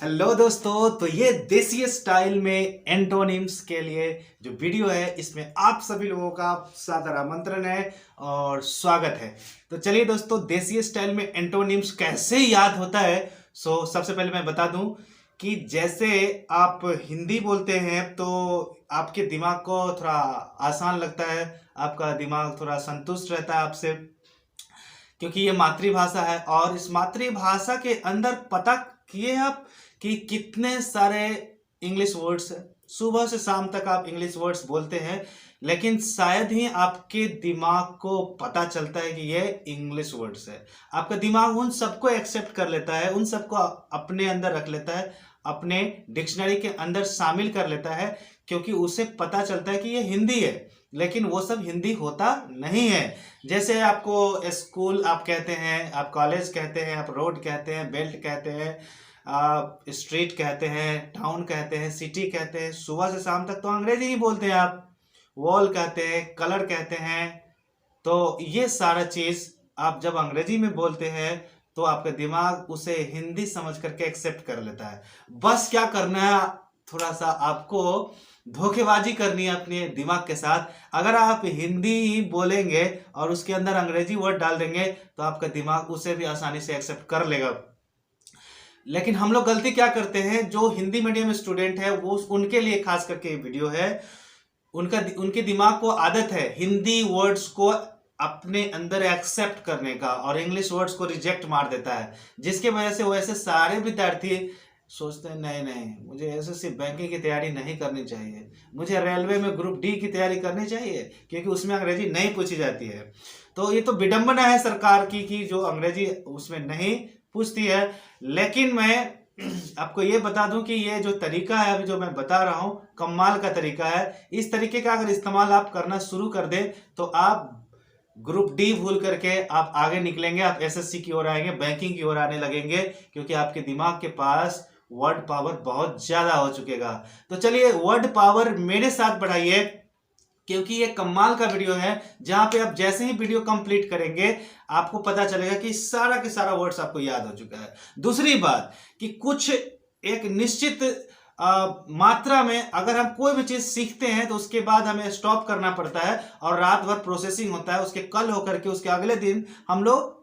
Hello दोस्तों, तो ये देसी स्टाइल में एंटोनिम्स के लिए जो वीडियो है इसमें आप सभी लोगों का सादर आमंत्रण है और स्वागत है। तो चलिए दोस्तों, देसी स्टाइल में एंटोनिम्स कैसे याद होता है। सबसे पहले मैं बता दूं कि जैसे आप हिंदी बोलते हैं तो आपके दिमाग को थोड़ा आसान लगता है, आपका दिमाग थोड़ा संतुष्ट रहता है आपसे, क्योंकि ये मातृभाषा है। और इस मातृभाषा के अंदर पता किए आप कि कितने सारे इंग्लिश वर्ड्स हैं। सुबह से शाम तक आप इंग्लिश वर्ड्स बोलते हैं, लेकिन शायद ही आपके दिमाग को पता चलता है कि ये इंग्लिश वर्ड्स है। आपका दिमाग उन सबको एक्सेप्ट कर लेता है, उन सबको अपने अंदर रख लेता है, अपने डिक्शनरी के अंदर शामिल कर लेता है, क्योंकि उसे पता चलता है कि ये हिंदी है। लेकिन वो सब हिंदी होता नहीं है। जैसे आपको स्कूल आप कहते हैं, आप कॉलेज कहते हैं, आप रोड कहते हैं, बेल्ट कहते हैं, आप स्ट्रीट कहते हैं, टाउन कहते हैं, सिटी कहते हैं। सुबह से शाम तक तो अंग्रेजी ही बोलते हैं आप। वॉल कहते हैं, कलर कहते हैं। तो ये सारा चीज आप जब अंग्रेजी में बोलते हैं तो आपका दिमाग उसे हिंदी समझ करके एक्सेप्ट कर लेता है। बस क्या करना है, थोड़ा सा आपको धोखेबाजी करनी है अपने दिमाग के साथ। अगर आप हिंदी बोलेंगे और उसके अंदर अंग्रेजी वर्ड डाल देंगे तो आपका दिमाग उसे भी आसानी से एक्सेप्ट कर लेगा। लेकिन हम लोग गलती क्या करते हैं, जो हिंदी मीडियम स्टूडेंट है वो उनके लिए खास करके वीडियो है। उनके दिमाग को आदत है हिंदी वर्ड्स को अपने अंदर एक्सेप्ट करने का और इंग्लिश वर्ड्स को रिजेक्ट मार देता है, जिसके वजह से वो ऐसे सारे विद्यार्थी सोचते हैं नहीं नहीं, मुझे एसएससी बैंकिंग की तैयारी नहीं करनी चाहिए, मुझे रेलवे में ग्रुप डी की तैयारी करनी चाहिए, क्योंकि उसमें अंग्रेजी नहीं पूछी जाती है। तो ये तो विडंबना है सरकार की कि जो अंग्रेजी उसमें नहीं पूछती है। लेकिन मैं आपको ये बता दूं कि ये जो तरीका है अभी जो मैं बता रहा हूं, कमाल का तरीका है। इस तरीके का अगर इस्तेमाल आप करना शुरू कर दें तो आप ग्रुप डी भूल करके आप आगे निकलेंगे, आप एसएससी की ओर आएंगे, बैंकिंग की ओर आने लगेंगे, क्योंकि आपके दिमाग के पास वर्ड पावर बहुत ज्यादा हो चुकेगा। तो चलिए वर्ड पावर मेरे साथ बढ़ाइए, क्योंकि ये कमाल का वीडियो है जहां पे आप जैसे ही वीडियो कंप्लीट करेंगे आपको पता चलेगा कि सारा के सारा वर्ड्स आपको याद हो चुका है। दूसरी बात कि कुछ एक निश्चित मात्रा में अगर हम कोई भी चीज सीखते हैं तो उसके बाद हमें स्टॉप करना पड़ता है और रात भर प्रोसेसिंग होता है। उसके कल होकर के उसके अगले दिन हम लोग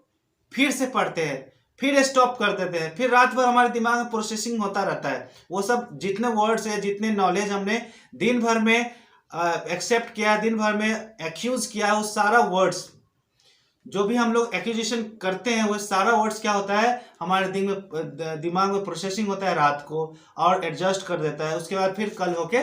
फिर से पढ़ते हैं, फिर स्टॉप कर देते हैं, फिर रात भर हमारे दिमाग में प्रोसेसिंग होता रहता है। वो सब जितने वर्ड्स है, जितने नॉलेज हमने दिन भर में एक्सेप्ट किया, दिन भर में एक्यूज किया, वो सारा वर्ड्स जो भी हम लोग एक्यूजिशन करते हैं वो सारा वर्ड्स क्या होता है, हमारे दिमाग में प्रोसेसिंग होता है रात को और एडजस्ट कर देता है। उसके बाद फिर कल होके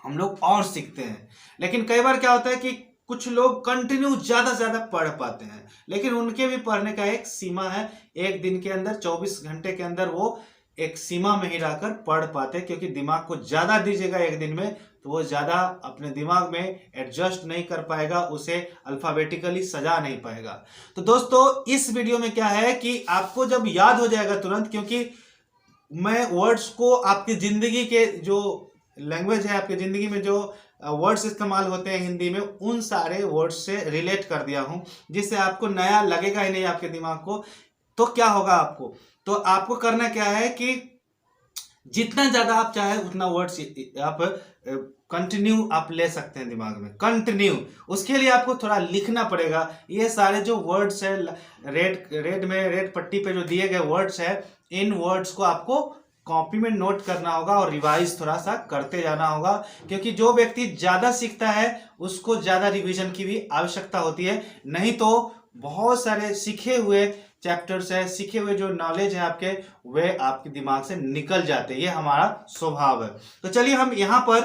हम लोग और सीखते हैं। लेकिन कई बार क्या होता है कि कुछ लोग कंटिन्यू ज्यादा ज्यादा पढ़ पाते हैं, लेकिन उनके भी पढ़ने का एक सीमा है। एक दिन के अंदर 24 घंटे के अंदर वो एक सीमा में ही रहकर पढ़ पाते हैं, क्योंकि दिमाग को ज्यादा दीजिएगा एक दिन में तो वो ज्यादा अपने दिमाग में एडजस्ट नहीं कर पाएगा, उसे अल्फाबेटिकली सजा नहीं पाएगा। तो दोस्तों इस वीडियो में क्या है कि आपको जब याद हो जाएगा तुरंत, क्योंकि मैं वर्ड्स को आपकी जिंदगी के जो लैंग्वेज है, आपकी जिंदगी में जो वर्ड्स इस्तेमाल होते हैं हिंदी में, उन सारे वर्ड्स से रिलेट कर दिया हूं, जिससे आपको नया लगेगा ही नहीं आपके दिमाग को। तो क्या होगा आपको, तो आपको करना क्या है कि जितना ज्यादा आप चाहे उतना वर्ड्स आप कंटिन्यू आप ले सकते हैं दिमाग में, कंटिन्यू। उसके लिए आपको थोड़ा लिखना पड़ेगा। ये सारे जो वर्ड्स है रेड पट्टी पे जो दिए गए वर्ड्स है, इन वर्ड्स को आपको कॉपी में नोट करना होगा और रिवाइज थोड़ा सा करते जाना होगा, क्योंकि जो व्यक्ति ज्यादा सीखता है उसको ज्यादा रिवीजन की भी आवश्यकता होती है। नहीं तो बहुत सारे सीखे हुए चैप्टर्स है, सीखे हुए जो नॉलेज है आपके, वे आपके दिमाग से निकल जाते हैं। ये हमारा स्वभाव है। तो चलिए हम यहाँ पर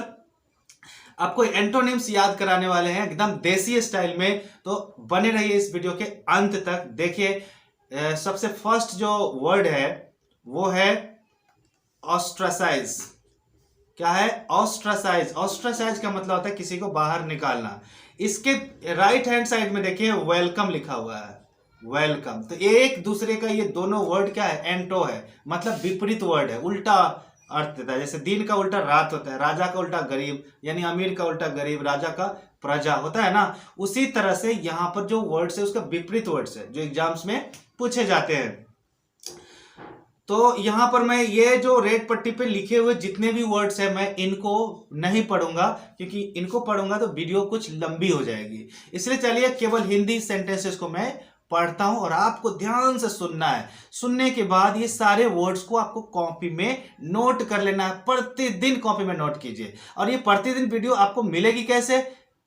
आपको एंटोनिम्स याद कराने वाले हैं एकदम देसी स्टाइल में, तो बने रहिए इस वीडियो के अंत तक। देखिए सबसे फर्स्ट जो वर्ड है वो है ऑस्ट्रासाइज। क्या है? ऑस्ट्रासाइज। ऑस्ट्रासाइज का मतलब होता है किसी को बाहर निकालना। इसके राइट हैंड साइड में देखिए वेलकम लिखा हुआ है, वेलकम। तो एक दूसरे का ये दोनों वर्ड क्या है? एंटो है, मतलब विपरीत वर्ड है, उल्टा अर्थ देता है। जैसे दिन का उल्टा रात होता है, राजा का उल्टा गरीब, यानी अमीर का उल्टा गरीब, राजा का प्रजा होता है ना। उसी तरह से यहाँ पर जो वर्ड्स है उसका विपरीत वर्ड्स है जो एग्जाम्स में पूछे जाते हैं। तो यहाँ पर मैं ये जो रेड पट्टी पे लिखे हुए जितने भी वर्ड्स हैं मैं इनको नहीं पढ़ूंगा, क्योंकि इनको पढ़ूंगा तो वीडियो कुछ लंबी हो जाएगी। इसलिए चलिए केवल हिंदी सेंटेंसेस को मैं पढ़ता हूं और आपको ध्यान से सुनना है। सुनने के बाद ये सारे वर्ड्स को आपको कॉपी में नोट कर लेना है। प्रतिदिन कॉपी में नोट कीजिए। और ये प्रतिदिन वीडियो आपको मिलेगी कैसे?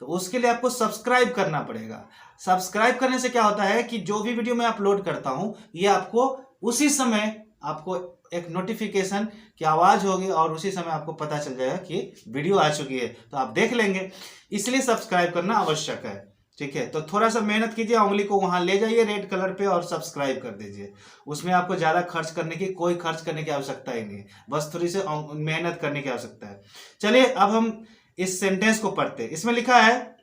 तो उसके लिए आपको सब्सक्राइब करना पड़ेगा। सब्सक्राइब करने से क्या होता है कि जो भी वीडियो मैं अपलोड करता हूं ये आपको उसी समय आपको एक नोटिफिकेशन की आवाज होगी और उसी समय आपको पता चल जाएगा कि वीडियो आ चुकी है, तो आप देख लेंगे। इसलिए सब्सक्राइब करना आवश्यक है। ठीक है, तो थोड़ा सा मेहनत कीजिए, उंगली को वहां ले जाइए रेड कलर पे और सब्सक्राइब कर दीजिए। उसमें आपको ज्यादा कोई खर्च करने की आवश्यकता ही नहीं है, बस थोड़ी सी मेहनत करने की आवश्यकता है। चलिए अब हम इस सेंटेंस को पढ़ते हैं। इसमें लिखा है,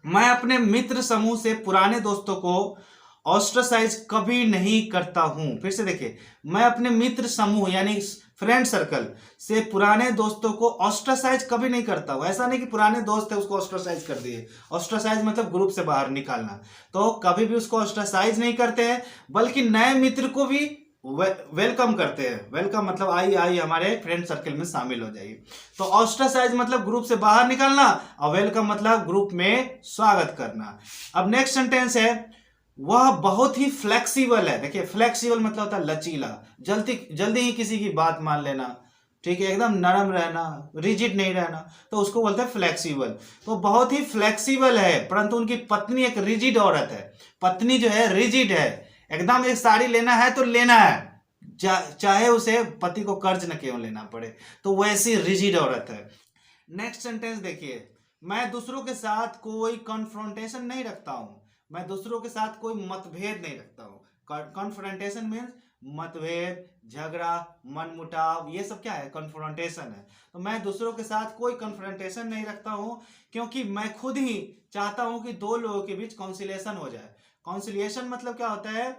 मैं अपने मित्र समूह से पुराने दोस्तों को ऑस्ट्रासाइज कभी नहीं करता हूं। फिर से देखिए, मैं अपने मित्र समूह यानी फ्रेंड सर्कल से पुराने दोस्तों को ऑस्ट्रासाइज कभी नहीं करता हूं। ऐसा नहीं कि पुराने दोस्त है उसको ऑस्ट्रासाइज कर दिए। ऑस्ट्रासाइज मतलब ग्रुप से बाहर निकालना। तो कभी भी उसको ऑस्ट्रासाइज नहीं करते हैं, बल्कि नए मित्र को भी वेलकम करते हैं। वेलकम मतलब आई हमारे फ्रेंड सर्कल में शामिल हो जाइए। तो ऑस्ट्रासाइज मतलब ग्रुप से बाहर निकालना और वेलकम मतलब ग्रुप में स्वागत करना। अब नेक्स्ट सेंटेंस है, वह बहुत ही फ्लेक्सिबल है। देखिए, फ्लेक्सिबल मतलब होता है लचीला, जल्दी ही किसी की बात मान लेना। ठीक है, एकदम नरम रहना, रिजिड नहीं रहना, तो उसको बोलते हैं फ्लेक्सिबल। तो बहुत ही फ्लेक्सिबल है, परंतु उनकी पत्नी एक रिजिड औरत है। पत्नी जो है रिजिड है, एकदम एक साड़ी लेना है तो लेना है, चाहे उसे पति को कर्ज न क्यों लेना पड़े, तो वैसी रिजिड औरत है। नेक्स्ट सेंटेंस देखिए, मैं दूसरों के साथ कोई कन्फ्रंटेशन नहीं रखता हूं। मैं दूसरों के साथ कोई मतभेद नहीं रखता हूं। कन्फ्रंटेशन मीन्स मतभेद, झगड़ा, मनमुटाव, ये सब क्या है? कन्फ्रंटेशन है। तो मैं दूसरों के साथ कोई कन्फ्रंटेशन नहीं रखता हूं, क्योंकि मैं खुद ही चाहता हूं कि दो लोगों के बीच कॉन्सिलिएशन हो जाए। कॉन्सिलिएशन मतलब क्या होता है?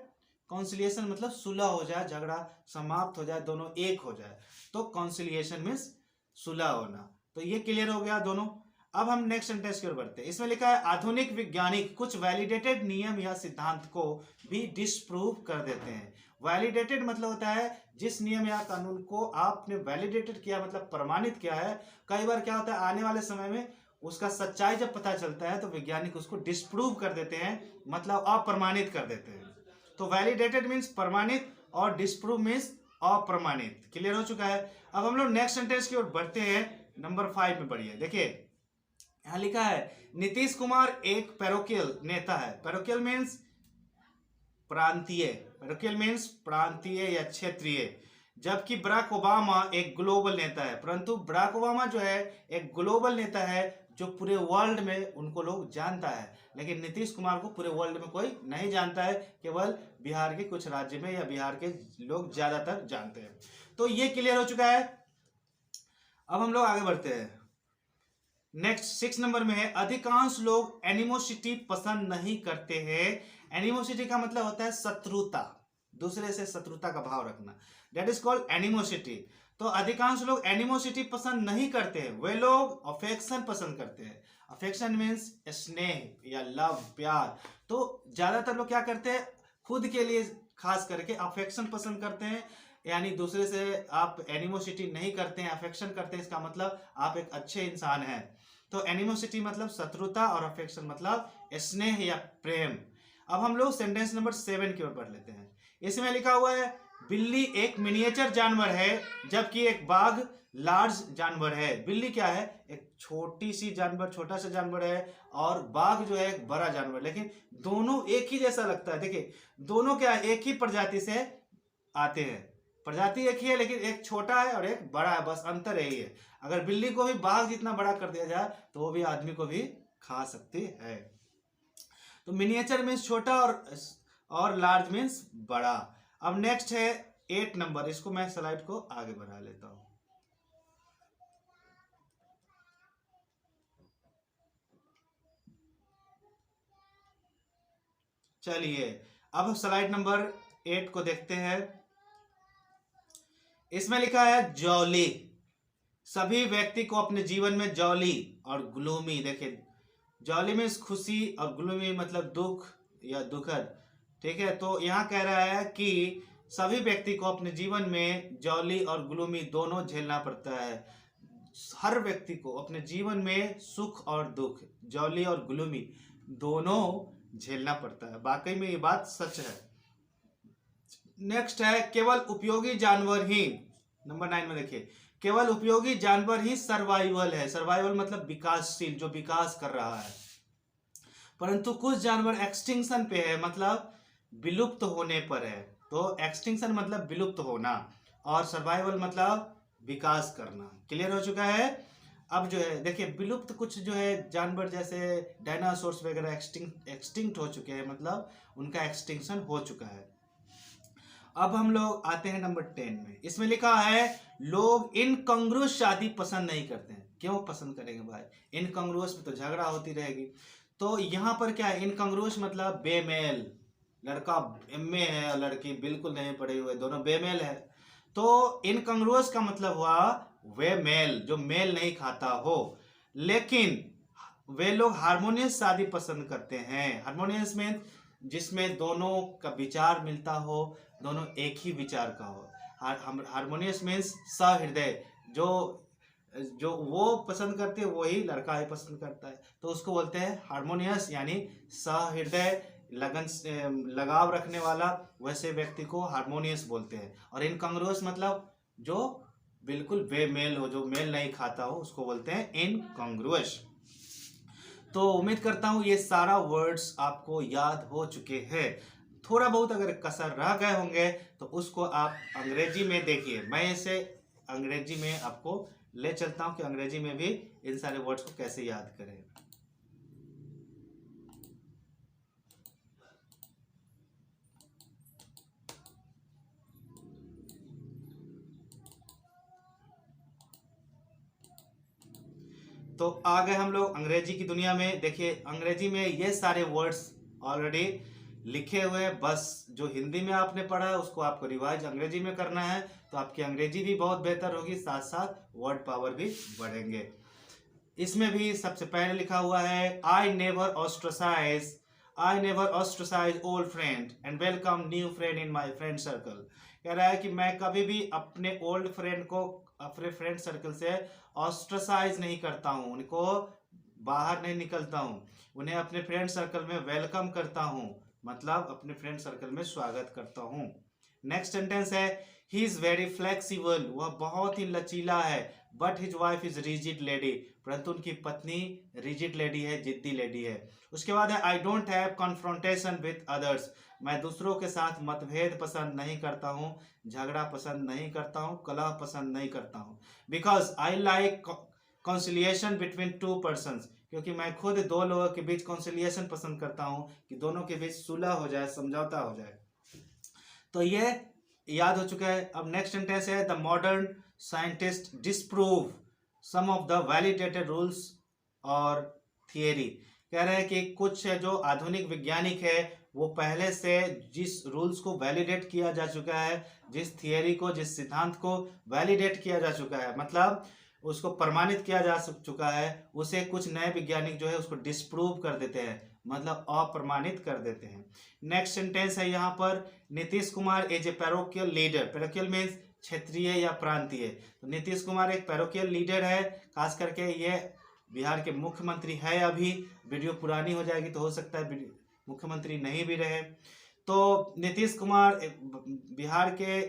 कॉन्सिलिएशन मतलब सुलह हो जाए, झगड़ा समाप्त हो जाए, दोनों एक हो जाए, तो कॉन्सिलिएशन मीन्स सुलह होना। तो ये क्लियर हो गया दोनों। अब हम नेक्स्ट सेंटेंस की ओर बढ़ते हैं। इसमें लिखा है, आधुनिक वैज्ञानिक कुछ वैलिडेटेड नियम या सिद्धांत को भी डिस्प्रूव कर देते हैं। वैलिडेटेड मतलब होता है जिस नियम या कानून को आपने वैलिडेटेड किया, मतलब प्रमाणित किया है। कई बार क्या होता है, आने वाले समय में उसका सच्चाई जब पता चलता है तो वैज्ञानिक उसको डिस्प्रूव कर देते हैं, मतलब अप्रमाणित कर देते हैं। तो वैलिडेटेड मीन्स प्रमाणित और डिस्प्रूव मीन्स अप्रमाणित। क्लियर हो चुका है। अब हम लोग नेक्स्ट सेंटेंस की ओर बढ़ते हैं। नंबर 5 में बढ़िए। देखिए, यहां लिखा है, नीतीश कुमार एक पैरोकियल नेता है। पैरोकियल मीन्स प्रांतीय। पैरोकियल मीन्स प्रांतीय या क्षेत्रीय। जबकि बराक ओबामा एक ग्लोबल नेता है। परंतु बराक ओबामा जो है एक ग्लोबल नेता है, जो पूरे वर्ल्ड में उनको लोग जानता है। लेकिन नीतीश कुमार को पूरे वर्ल्ड में कोई नहीं जानता है, केवल बिहार के कुछ राज्य में या बिहार के लोग ज्यादातर जानते हैं। तो ये क्लियर हो चुका है। अब हम लोग आगे बढ़ते हैं। नेक्स्ट 6 नंबर में है, अधिकांश लोग एनिमोसिटी पसंद नहीं करते हैं। एनिमोसिटी का मतलब होता है शत्रुता, दूसरे से शत्रुता का भाव रखना, दैट इज कॉल्ड एनिमोसिटी। तो अधिकांश लोग एनिमोसिटी पसंद नहीं करते हैं, वे लोग अफेक्शन पसंद करते हैं। अफेक्शन मीन्स स्नेह या लव, प्यार। तो ज्यादातर लोग क्या करते हैं, खुद के लिए खास करके अफेक्शन पसंद करते हैं, यानी दूसरे से आप एनिमोसिटी नहीं करते हैं, अफेक्शन करते हैं। इसका मतलब आप एक अच्छे इंसान हैं। तो एनिमोसिटी मतलब शत्रुता और अफेक्शन मतलब स्नेह या प्रेम। अब हम लोग सेंटेंस नंबर 7 की ओर बढ़ लेते हैं। इसमें लिखा हुआ है, बिल्ली एक मिनिएचर जानवर है, जबकि एक बाघ लार्ज जानवर है। बिल्ली क्या है? एक छोटी सी जानवर, छोटा सा जानवर है, और बाघ जो है एक बड़ा जानवर, लेकिन दोनों एक ही जैसा लगता है। देखिए, दोनों क्या है, एक ही प्रजाति से आते हैं। प्रजाति एक ही है, लेकिन एक छोटा है और एक बड़ा है, बस अंतर यही है। अगर बिल्ली को भी बाघ जितना बड़ा कर दिया जाए तो वो भी आदमी को भी खा सकती है। तो मिनिएचर मीन्स छोटा और लार्ज मीन्स बड़ा। अब नेक्स्ट है 8 नंबर। इसको मैं स्लाइड को आगे बढ़ा लेता हूं। चलिए अब स्लाइड नंबर 8 को देखते हैं। इसमें लिखा है, जॉली। सभी व्यक्ति को अपने जीवन में जॉली और ग्लूमी, देखिए जॉली मीन्स खुशी और ग्लूमी मतलब दुख या दुखद। ठीक है, तो यहाँ कह रहा है कि सभी व्यक्ति को अपने जीवन में जॉली और ग्लूमी दोनों झेलना पड़ता है। हर व्यक्ति को अपने जीवन में सुख और दुख, जॉली और ग्लूमी दोनों झेलना पड़ता है। वाकई में ये बात सच है। नेक्स्ट है केवल उपयोगी जानवर ही, नंबर 9 में देखिए, केवल उपयोगी जानवर ही सर्वाइवल है। सर्वाइवल मतलब विकासशील, जो विकास कर रहा है। परंतु कुछ जानवर एक्सटिंक्शन पे है, मतलब विलुप्त होने पर है। तो एक्सटिंक्शन मतलब विलुप्त होना और सर्वाइवल मतलब विकास करना। क्लियर हो चुका है। अब जो है देखिए, विलुप्त कुछ जो है जानवर जैसे डायनासोर्स वगैरह एक्सटिंक्ट हो चुके हैं, मतलब उनका एक्सटिंक्शन हो चुका है। अब हम लोग आते हैं नंबर 10 में। इसमें लिखा है लोग इनकॉन्ग्रुअस शादी पसंद नहीं करते हैं। क्यों पसंद करेंगे भाई? इनकॉन्ग्रुअस में तो झगड़ा होती रहेगी। तो यहाँ पर क्या है, इनकॉन्ग्रुअस मतलब बेमेल, लड़का एमए है और लड़की बिल्कुल नहीं पढ़े हुए, दोनों बेमेल है। तो इनकॉन्ग्रुअस का मतलब हुआ वे मेल, जो मेल नहीं खाता हो। लेकिन वे लोग हार्मोनियस शादी पसंद करते हैं। हार्मोनियस में जिसमें दोनों का विचार मिलता हो, दोनों एक ही विचार का हो। हार्मोनियस मीन्स सहृदय, जो जो वो पसंद करते हैं वही लड़का ही पसंद करता है, तो उसको बोलते हैं हार्मोनियस, यानी सहृदय, लगन लगाव रखने वाला, वैसे व्यक्ति को हार्मोनियस बोलते हैं। और इनकॉन्ग्रुअस मतलब जो बिल्कुल बेमेल हो, जो मेल नहीं खाता हो, उसको बोलते हैं इनकॉन्ग्रुअस। तो उम्मीद करता हूं ये सारा वर्ड्स आपको याद हो चुके हैं। थोड़ा बहुत अगर कसर रह गए होंगे तो उसको आप अंग्रेजी में देखिए। मैं इसे अंग्रेजी में आपको ले चलता हूं कि अंग्रेजी में भी इन सारे वर्ड्स को कैसे याद करें। तो आ गए हम लोग अंग्रेजी की दुनिया में। देखिए अंग्रेजी में ये सारे वर्ड्स ऑलरेडी लिखे हुए हैं, बस जो हिंदी में आपने पढ़ा है उसको आपको रिवाइज अंग्रेजी में करना है, तो आपकी अंग्रेजी भी बहुत बेहतर होगी, साथ साथ वर्ड पावर भी बढ़ेंगे। इसमें भी सबसे पहले लिखा हुआ है I never ostracise old friend and welcome new friend in my friend circle. कह रहा है कि मैं कभी भी अपने ओल्ड फ्रेंड को अपने फ्रेंड सर्कल से ऑस्ट्रसाइज नहीं करता हूँ, उनको बाहर नहीं निकलता हूँ, उन्हें अपने फ्रेंड सर्कल में वेलकम करता हूँ, मतलब अपने फ्रेंड सर्कल में स्वागत करता हूँ। नेक्स्ट सेंटेंस है ही इज वेरी फ्लेक्सिबल, वह बहुत ही लचीला है, but his wife is rigid lady, परंतु उनकी पत्नी रिजिड लेडी है, जिद्दी लेडी है। उसके बाद है I don't have confrontation with others, मैं दूसरों के साथ मतभेद पसंद नहीं करता हूँ, झगड़ा पसंद नहीं करता हूँ, कलह पसंद नहीं करता हूँ। Because I like conciliation between two persons, क्योंकि मैं खुद दो लोगों के बीच कॉन्सिलिएशन पसंद करता हूँ, कि दोनों के बीच सुलह हो जाए, समझौता हो जाए। तो ये याद हो चुका है। अब नेक्स्ट सेंटेंस है the modern scientist disprove some of the validated rules और थियरी। कह रहे हैं कि कुछ जो आधुनिक वैज्ञानिक है वो पहले से जिस रूल्स को वैलिडेट किया जा चुका है, जिस थियरी को, जिस सिद्धांत को वैलिडेट किया जा चुका है, मतलब उसको प्रमाणित किया जा चुका है, उसे कुछ नए वैज्ञानिक जो है उसको डिस्प्रूव कर देते हैं, मतलब अप्रमाणित कर देते हैं। नेक्स्ट सेंटेंस है यहाँ पर Nitish Kumar is a parochial leader. Parochial means क्षेत्रीय या प्रांतीय। तो नीतीश कुमार एक पैरोकियल लीडर है, खास करके ये बिहार के मुख्यमंत्री है। अभी वीडियो पुरानी हो जाएगी तो हो सकता है मुख्यमंत्री नहीं भी रहे। तो नीतीश कुमार बिहार के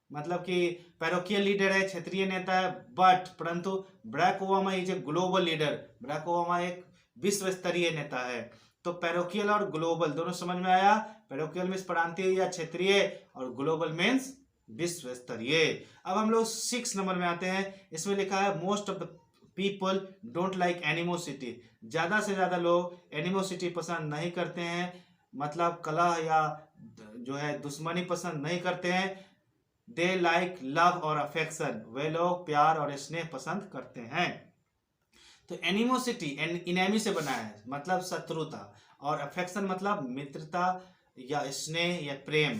मतलब कि पैरोकियल लीडर है, क्षेत्रीय नेता है, बट परंतु Barack Obama is a global leader. Barack Obama एक विश्व स्तरीय नेता है। तो पैरोकियल और ग्लोबल दोनों समझ में आया। पैरोकियल मीन्स प्रांतीय या क्षेत्रीय और ग्लोबल मीन्स विश्व स्तरीय। अब हम लोग 6 नंबर में आते हैं। इसमें लिखा है most of the people don't like animosity. ज्यादा से ज्यादा लोग एनिमोसिटी पसंद नहीं करते हैं, मतलब कलह या जो है दुश्मनी पसंद नहीं करते हैं। दे लाइक लव और अफेक्शन, वे लोग प्यार और स्नेह पसंद करते हैं। तो एनिमोसिटी इनेमी से बना है, मतलब शत्रुता, और अफेक्शन मतलब मित्रता या स्नेह या प्रेम।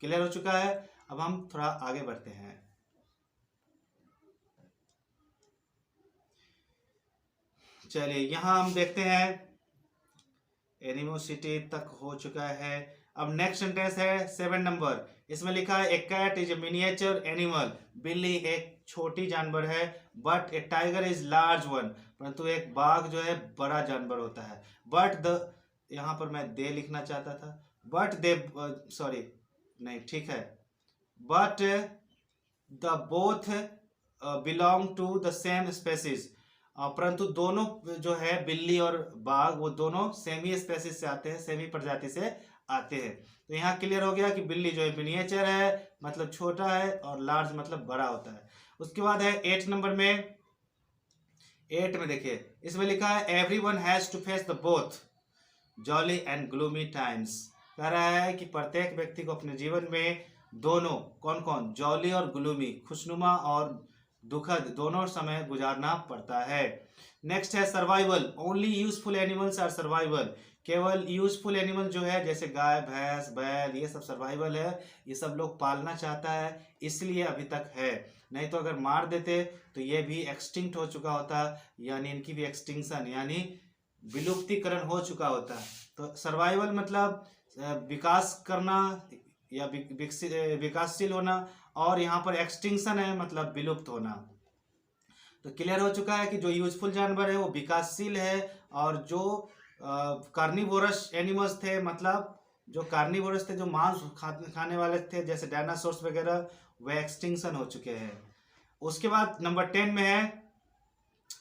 क्लियर हो चुका है। अब हम थोड़ा आगे बढ़ते हैं। चलिए यहां हम देखते हैं एनिमोसिटी तक हो चुका है। अब नेक्स्ट सेंटेंस है 7 नंबर, इसमें लिखा है a cat is a miniature animal, बिल्ली एक छोटी जानवर है, but a tiger is large one, परंतु एक बाघ जो है बड़ा जानवर होता है। बट द, यहाँ पर मैं दे लिखना चाहता था, बट दे, सॉरी नहीं ठीक है, but the both belong to the same species, परंतु दोनों जो है बिल्ली और बाघ वो दोनों सेम ही स्पेसीज से आते हैं, सेम ही प्रजाति से आते हैं। तो यहाँ क्लियर हो गया कि बिल्ली जो है मिनिएचर है मतलब छोटा है, और लार्ज मतलब बड़ा होता है। उसके बाद है 8 नंबर में, 8 में देखिए इसमें लिखा है every one has to face the both jolly and gloomy times, कह रहा है कि प्रत्येक व्यक्ति को अपने जीवन में दोनों, कौन कौन, जॉली और ग्लूमी, खुशनुमा और दुखद दोनों समय गुजारना पड़ता है। नेक्स्ट है survival, only useful animals are survival, केवल यूजफुल एनिमल जो है जैसे गाय भैंस बैल ये सब सर्वाइवल है, ये सब लोग पालना चाहता है इसलिए अभी तक है, नहीं तो अगर मार देते तो ये भी एक्सटिंक्ट हो चुका होता, यानी इनकी भी एक्सटिंक्शन यानी विलुप्तिकरण हो चुका होता। तो सर्वाइवल मतलब विकास करना या विकासशील होना, और यहाँ पर एक्सटिंक्शन है मतलब विलुप्त होना। तो क्लियर हो चुका है कि जो यूजफुल जानवर है वो विकासशील है, और जो कार्निवोरस एनिमल्स थे मतलब जो कार्निवोरस थे, जो मांस खाने वाले थे जैसे डायनासोर्स वगैरह, वे एक्सटिंक्शन हो चुके हैं। उसके बाद नंबर 10 में है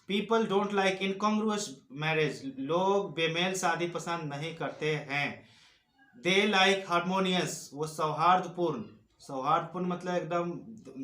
पीपल डोंट लाइक इनकॉन्ग्रुअस मैरिज, लोग बेमेल शादी पसंद नहीं करते हैं। दे लाइक हार्मोनियस, वो सौहार्दपूर्ण, सौहार्दपूर्ण मतलब एकदम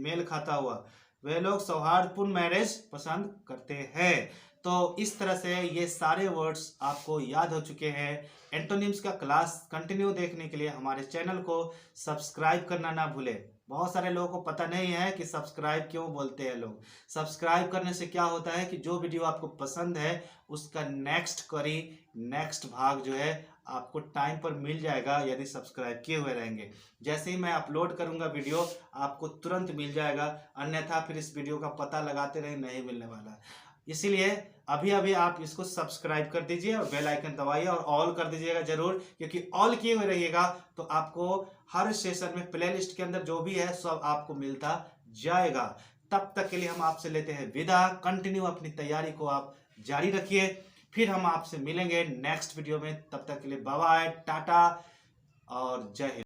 मेल खाता हुआ, वे लोग सौहार्दपूर्ण मैरिज पसंद करते हैं। तो इस तरह से ये सारे वर्ड्स आपको याद हो चुके हैं। एंटोनिम्स का क्लास कंटिन्यू देखने के लिए हमारे चैनल को सब्सक्राइब करना ना भूलें। बहुत सारे लोगों को पता नहीं है कि सब्सक्राइब क्यों बोलते हैं लोग। सब्सक्राइब करने से क्या होता है कि जो वीडियो आपको पसंद है उसका नेक्स्ट भाग जो है आपको टाइम पर मिल जाएगा यदि सब्सक्राइब किए हुए रहेंगे। जैसे ही मैं अपलोड करूंगा वीडियो आपको तुरंत मिल जाएगा, अन्यथा फिर इस वीडियो का पता लगाते रहे नहीं मिलने वाला। इसीलिए अभी अभी आप इसको सब्सक्राइब कर दीजिए और बेल आइकन दबाइए और ऑल कर दीजिएगा जरूर, क्योंकि ऑल किए हुए रहिएगा तो आपको हर सेशन में प्लेलिस्ट के अंदर जो भी है सब आपको मिलता जाएगा। तब तक के लिए हम आपसे लेते हैं विदा। कंटिन्यू अपनी तैयारी को आप जारी रखिए, फिर हम आपसे मिलेंगे नेक्स्ट वीडियो में। तब तक के लिए बाय बाय, टाटा और जय हिंद।